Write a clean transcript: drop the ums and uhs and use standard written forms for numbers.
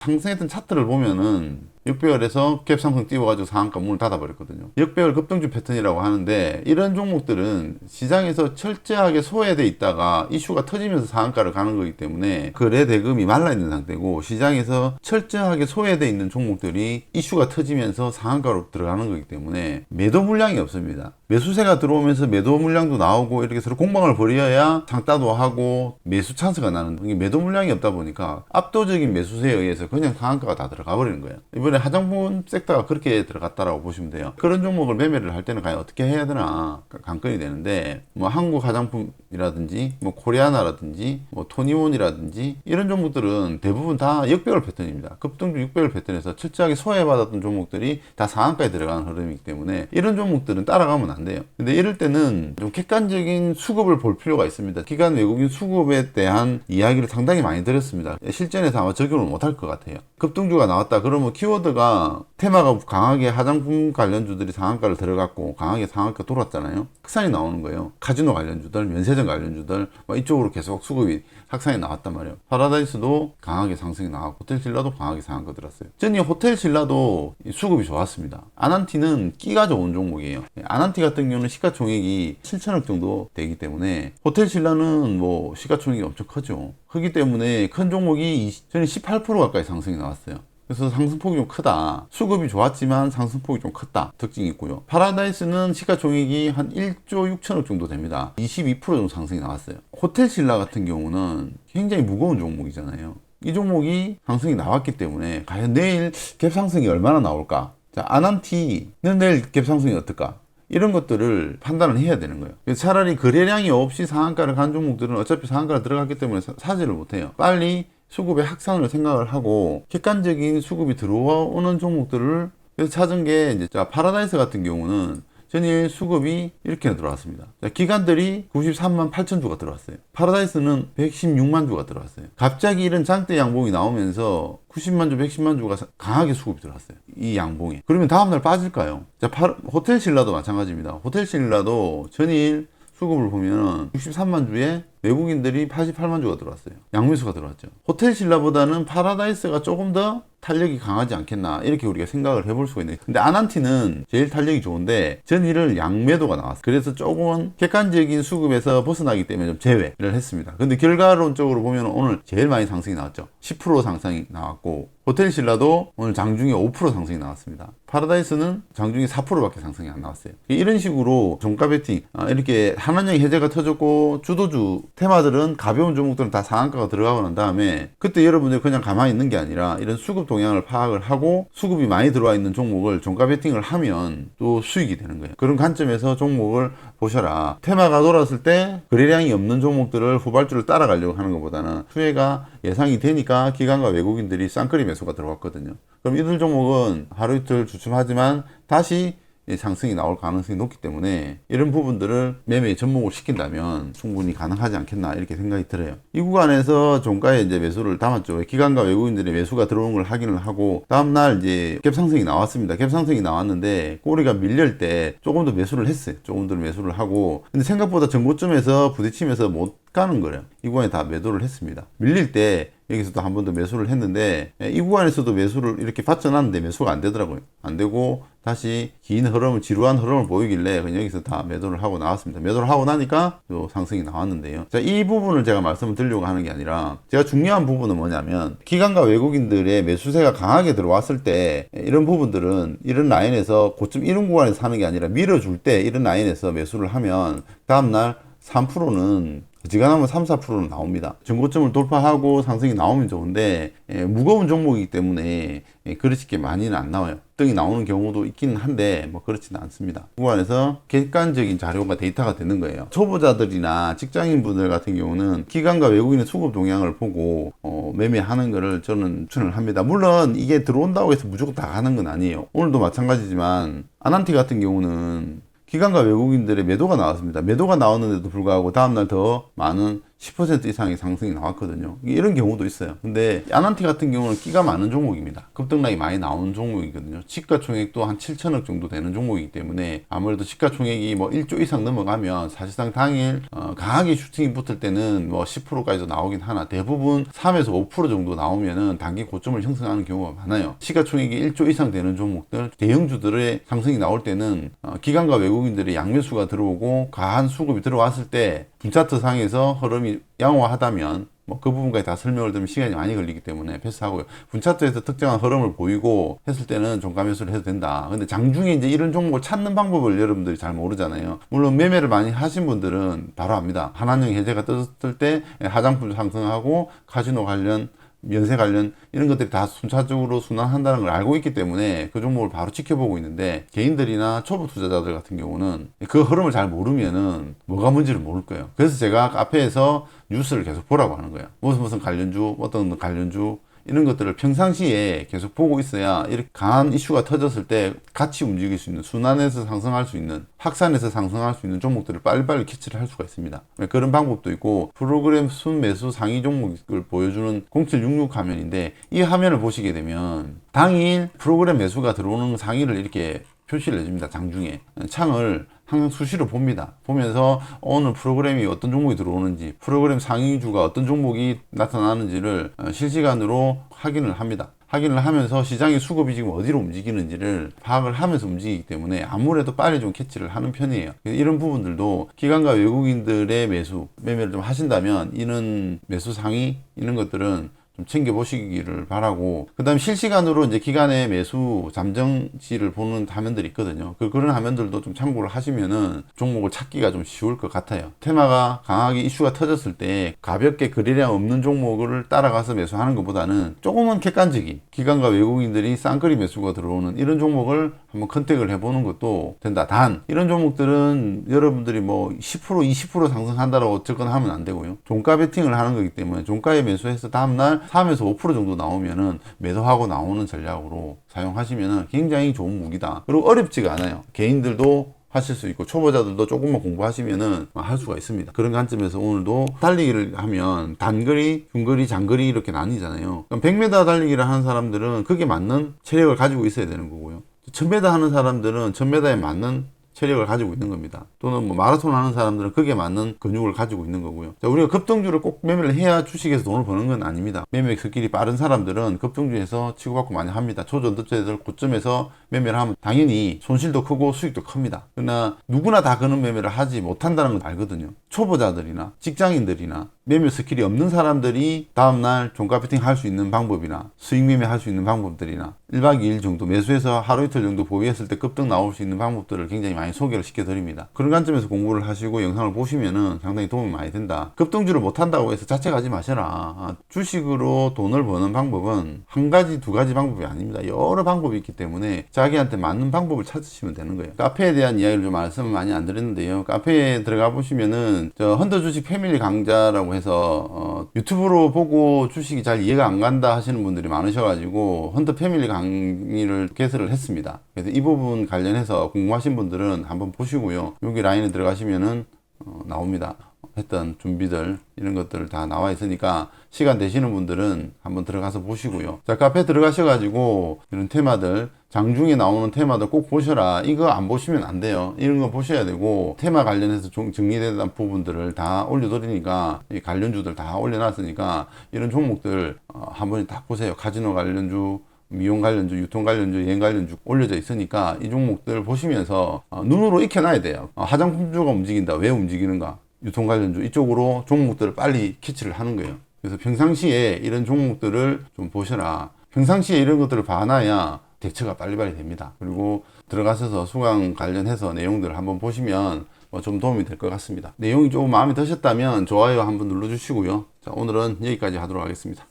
상승했던 차트를 보면은 6배열에서 갭 상승 띄워가지고 상한가 문을 닫아버렸거든요. 역배열 급등주 패턴이라고 하는데, 이런 종목들은 시장에서 철저하게 소외돼 있다가 이슈가 터지면서 상한가를 가는 거기 때문에 거래 대금이 말라있는 상태고, 시장에서 철저하게 소외돼 있는 종목들이 이슈가 터지면서 상한가로 들어가는 거기 때문에 매도 물량이 없습니다. 매수세가 들어오면서 매도 물량도 나오고 이렇게 서로 공방을 벌여야 장따도 하고 매수 찬스가 나는, 이게 매도 물량이 없다 보니까 압도적인 매수세에 의해서 그냥 상한가가 다 들어가 버리는 거예요. 이번에 화장품 섹터가 그렇게 들어갔다라고 보시면 돼요. 그런 종목을 매매를 할 때는 과연 어떻게 해야 되나 관건이 되는데, 뭐 한국 화장품이라든지 뭐 코리아나라든지 뭐 토니원이라든지 이런 종목들은 대부분 다 역배열 패턴입니다. 급등주 6배열 패턴에서 철저하게 소외받았던 종목들이 다 상한가에 들어가는 흐름이기 때문에 이런 종목들은 따라가면 안 돼요. 근데 이럴 때는 좀 객관적인 수급을 볼 필요가 있습니다. 기관 외국인 수급에 대한 이야기를 상당히 많이 드렸습니다. 실전에서 아마 적용을 못할 것 같아요. 급등주가 나왔다 그러면 키워드가, 테마가 강하게 화장품 관련주들이 상한가를 들어갔고 강하게 상한가 돌았잖아요. 확산이 나오는 거예요. 카지노 관련주들, 면세점 관련주들 이쪽으로 계속 수급이 확산이 나왔단 말이에요. 파라다이스도 강하게 상승이 나왔고, 호텔신라도 강하게 상한가 들었어요. 저는 호텔신라도 수급이 좋았습니다. 아난티는 끼가 좋은 종목이에요. 아난티 같은 경우는 시가총액이 7천억 정도 되기 때문에, 호텔신라는 뭐 시가총액이 엄청 크죠. 크기 때문에 큰 종목이 저는 18% 가까이 상승이 나왔어요. 그래서 상승폭이 좀 크다. 수급이 좋았지만 상승폭이 좀 컸다. 특징이 있고요. 파라다이스는 시가총액이 한 1조 6천억 정도 됩니다. 22% 정도 상승이 나왔어요. 호텔신라 같은 경우는 굉장히 무거운 종목이잖아요. 이 종목이 상승이 나왔기 때문에 과연 내일 갭 상승이 얼마나 나올까? 자, 아난티는 내일 갭 상승이 어떨까? 이런 것들을 판단을 해야 되는 거예요. 그래서 차라리 거래량이 없이 상한가를 간 종목들은 어차피 상한가를 들어갔기 때문에 사지를 못해요. 빨리 수급의 확산을 생각을 하고 객관적인 수급이 들어오는 종목들을 그래서 찾은 게, 이제 파라다이스 같은 경우는 전일 수급이 이렇게 들어왔습니다. 기관들이 93만 8천 주가 들어왔어요. 파라다이스는 116만 주가 들어왔어요. 갑자기 이런 장대 양봉이 나오면서 90만 주, 110만 주가 강하게 수급이 들어왔어요. 이 양봉에. 그러면 다음날 빠질까요? 호텔신라도 마찬가지입니다. 호텔신라도 전일 수급을 보면 63만 주에 외국인들이 88만 주가 들어왔어요. 양매수가 들어왔죠. 호텔신라보다는 파라다이스가 조금 더 탄력이 강하지 않겠나, 이렇게 우리가 생각을 해볼 수가 있네요. 근데 아난티는 제일 탄력이 좋은데 전일을 양매도가 나왔어요. 그래서 조금은 객관적인 수급에서 벗어나기 때문에 좀 제외를 했습니다. 근데 결과론적으로 보면 오늘 제일 많이 상승이 나왔죠. 10% 상승이 나왔고, 호텔신라도 오늘 장중에 5% 상승이 나왔습니다. 파라다이스는 장중에 4%밖에 상승이 안 나왔어요. 이런 식으로 종가 베팅, 이렇게 한한령 해제가 터졌고 주도주 테마들은, 가벼운 종목들은 다 상한가가 들어가고 난 다음에, 그때 여러분들이 그냥 가만히 있는 게 아니라 이런 수급 동향을 파악을 하고 수급이 많이 들어와 있는 종목을 종가 베팅을 하면 또 수익이 되는 거예요. 그런 관점에서 종목을 보셔라. 테마가 돌았을 때 거래량이 없는 종목들을 후발주를 따라가려고 하는 것보다는 수혜가 예상이 되니까 기관과 외국인들이 쌍끌이 매수가 들어왔거든요. 그럼 이들 종목은 하루 이틀 주춤하지만 다시 상승이 나올 가능성이 높기 때문에 이런 부분들을 매매에 접목을 시킨다면 충분히 가능하지 않겠나, 이렇게 생각이 들어요. 이 구간에서 종가에 이제 매수를 담았죠. 기관과 외국인들의 매수가 들어오는 걸 확인을 하고, 다음날 이제 갭 상승이 나왔습니다. 갭 상승이 나왔는데 꼬리가 밀릴 때 조금 더 매수를 했어요. 조금 더 매수를 하고, 근데 생각보다 전고점에서 부딪히면서 못 가는 거예요. 이 구간에 다 매도를 했습니다. 밀릴 때 여기서도 한 번 더 매수를 했는데, 이 구간에서도 매수를 이렇게 받쳐놨는데 매수가 안 되더라고요. 안 되고 다시 긴 흐름을, 지루한 흐름을 보이길래 그냥 여기서 다 매도를 하고 나왔습니다. 매도를 하고 나니까 또 상승이 나왔는데요. 자, 이 부분을 제가 말씀을 드리려고 하는 게 아니라, 제가 중요한 부분은 뭐냐면, 기관과 외국인들의 매수세가 강하게 들어왔을 때 이런 부분들은 이런 라인에서 고점 이런 구간에서 사는 게 아니라 밀어줄 때 이런 라인에서 매수를 하면 다음날 3%는 어지간하면 3, 4%는 나옵니다. 전고점을 돌파하고 상승이 나오면 좋은데, 무거운 종목이기 때문에 그렇게 많이는 안 나와요. 등이 나오는 경우도 있기는 한데 뭐 그렇지는 않습니다. 그 구간에서 객관적인 자료가 데이터가 되는 거예요. 초보자들이나 직장인분들 같은 경우는 기관과 외국인의 수급 동향을 보고 매매하는 거를 저는 추천을 합니다. 물론 이게 들어온다고 해서 무조건 다 가는 건 아니에요. 오늘도 마찬가지지만 아난티 같은 경우는 기관과 외국인들의 매도가 나왔습니다. 매도가 나왔는데도 불구하고 다음날 더 많은 10% 이상의 상승이 나왔거든요. 이런 경우도 있어요. 근데 야난티 같은 경우는 끼가 많은 종목입니다. 급등락이 많이 나오는 종목이거든요. 시가총액도 한 7천억 정도 되는 종목이기 때문에 아무래도 시가총액이 뭐 1조 이상 넘어가면 사실상 당일 강하게 슈팅이 붙을 때는 뭐 10%까지도 나오긴 하나 대부분 3에서 5% 정도 나오면은 단기 고점을 형성하는 경우가 많아요. 시가총액이 1조 이상 되는 종목들 대형주들의 상승이 나올 때는 기관과 외국인들의 양매수가 들어오고 과한 수급이 들어왔을 때 분차트 상에서 흐름이 양호하다면 뭐 그 부분까지 다 설명을 드리면 시간이 많이 걸리기 때문에 패스하고요. 분차트에서 특정한 흐름을 보이고 했을 때는 종가 매수를 해도 된다. 근데 장중에 이제 이런 종목을 찾는 방법을 여러분들이 잘 모르잖아요. 물론 매매를 많이 하신 분들은 바로 압니다. 한한령 해제가 떴을 때 화장품 상승하고 카지노 관련 연쇄 관련 이런 것들이 다 순차적으로 순환한다는 걸 알고 있기 때문에 그 종목을 바로 지켜보고 있는데 개인들이나 초보 투자자들 같은 경우는 그 흐름을 잘 모르면은 뭐가 뭔지를 모를 거예요. 그래서 제가 카페에서 뉴스를 계속 보라고 하는 거예요. 무슨 관련주, 어떤 관련주 이런 것들을 평상시에 계속 보고 있어야 이렇게 강한 이슈가 터졌을 때 같이 움직일 수 있는 순환해서 상승할 수 있는 확산해서 상승할 수 있는 종목들을 빨리빨리 캐치를 할 수가 있습니다. 그런 방법도 있고 프로그램 순매수 상위 종목을 보여주는 0766 화면인데 이 화면을 보시게 되면 당일 프로그램 매수가 들어오는 상위를 이렇게 표시를 해줍니다. 장중에 창을 항상 수시로 봅니다. 보면서 오늘 프로그램이 어떤 종목이 들어오는지 프로그램 상위주가 어떤 종목이 나타나는지를 실시간으로 확인을 합니다. 확인을 하면서 시장의 수급이 지금 어디로 움직이는지를 파악을 하면서 움직이기 때문에 아무래도 빨리 좀 캐치를 하는 편이에요. 이런 부분들도 기관과 외국인들의 매매를 좀 하신다면 이런 매수 상위 이런 것들은 좀 챙겨보시기를 바라고, 그 다음에 실시간으로 이제 기간의 매수 잠정치를 보는 화면들이 있거든요. 그런 화면들도 좀 참고를 하시면은 종목을 찾기가 좀 쉬울 것 같아요. 테마가 강하게 이슈가 터졌을 때 가볍게 거래량 없는 종목을 따라가서 매수하는 것보다는 조금은 객관적인 기관과 외국인들이 쌍끌이 매수가 들어오는 이런 종목을 한번 컨택을 해보는 것도 된다. 단 이런 종목들은 여러분들이 뭐 10% 20% 상승한다라고 접근하면 안 되고요. 종가 베팅을 하는 거기 때문에 종가에 매수해서 다음날 3에서 5% 정도 나오면은 매도하고 나오는 전략으로 사용하시면은 굉장히 좋은 무기다. 그리고 어렵지가 않아요. 개인들도 하실 수 있고 초보자들도 조금만 공부하시면은 할 수가 있습니다. 그런 관점에서 오늘도 달리기를 하면 단거리, 중거리, 장거리 이렇게 나뉘잖아요. 그럼 100m 달리기를 하는 사람들은 그게 맞는 체력을 가지고 있어야 되는 거고요. 1000m 하는 사람들은 1000m에 맞는 체력을 가지고 있는 겁니다. 또는 뭐 마라톤 하는 사람들은 그게 맞는 근육을 가지고 있는 거고요. 자, 우리가 급등주를 꼭 매매를 해야 주식에서 돈을 버는 건 아닙니다. 매매 스킬이 빠른 사람들은 급등주에서 치고받고 많이 합니다. 초저점들 고점에서 매매를 하면 당연히 손실도 크고 수익도 큽니다. 그러나 누구나 다 그런 매매를 하지 못한다는 걸 알거든요. 초보자들이나 직장인들이나 매매 스킬이 없는 사람들이 다음날 종가 베팅 할 수 있는 방법이나 수익 매매 할 수 있는 방법들이나 1박 2일 정도 매수해서 하루 이틀 정도 보유했을 때 급등 나올 수 있는 방법들을 굉장히 많이 소개를 시켜드립니다. 그런 관점에서 공부를 하시고 영상을 보시면은 상당히 도움이 많이 된다. 급등주를 못한다고 해서 자책하지 마셔라. 주식으로 돈을 버는 방법은 한 가지 두 가지 방법이 아닙니다. 여러 방법이 있기 때문에 자기한테 맞는 방법을 찾으시면 되는 거예요. 카페에 대한 이야기를 좀 말씀을 많이 안 드렸는데요. 카페에 들어가 보시면은 저 헌터 주식 패밀리 강좌라고 해서 유튜브로 보고 주식이 잘 이해가 안 간다 하시는 분들이 많으셔가지고 헌터 패밀리 강의를 개설을 했습니다. 그래서 이 부분 관련해서 궁금하신 분들은 한번 보시고요. 여기 라인에 들어가시면은 나옵니다. 했던 준비들 이런 것들 다 나와 있으니까 시간 되시는 분들은 한번 들어가서 보시고요. 자, 카페 들어가셔가지고 이런 테마들 장중에 나오는 테마들 꼭 보셔라. 이거 안 보시면 안 돼요. 이런 거 보셔야 되고 테마 관련해서 정리된 부분들을 다 올려드리니까 이 관련주들 다 올려놨으니까 이런 종목들 한번 다 보세요. 카지노 관련주, 미용 관련주, 유통 관련주, 여행 관련주 올려져 있으니까 이 종목들 보시면서 눈으로 익혀놔야 돼요. 화장품주가 움직인다. 왜 움직이는가? 유통 관련주 이쪽으로 종목들을 빨리 캐치를 하는 거예요. 그래서 평상시에 이런 종목들을 좀 보셔라. 평상시에 이런 것들을 봐놔야 대처가 빨리빨리 됩니다. 그리고 들어가셔서 수강 관련해서 내용들을 한번 보시면 좀 도움이 될 것 같습니다. 내용이 조금 마음에 드셨다면 좋아요 한번 눌러주시고요. 자, 오늘은 여기까지 하도록 하겠습니다.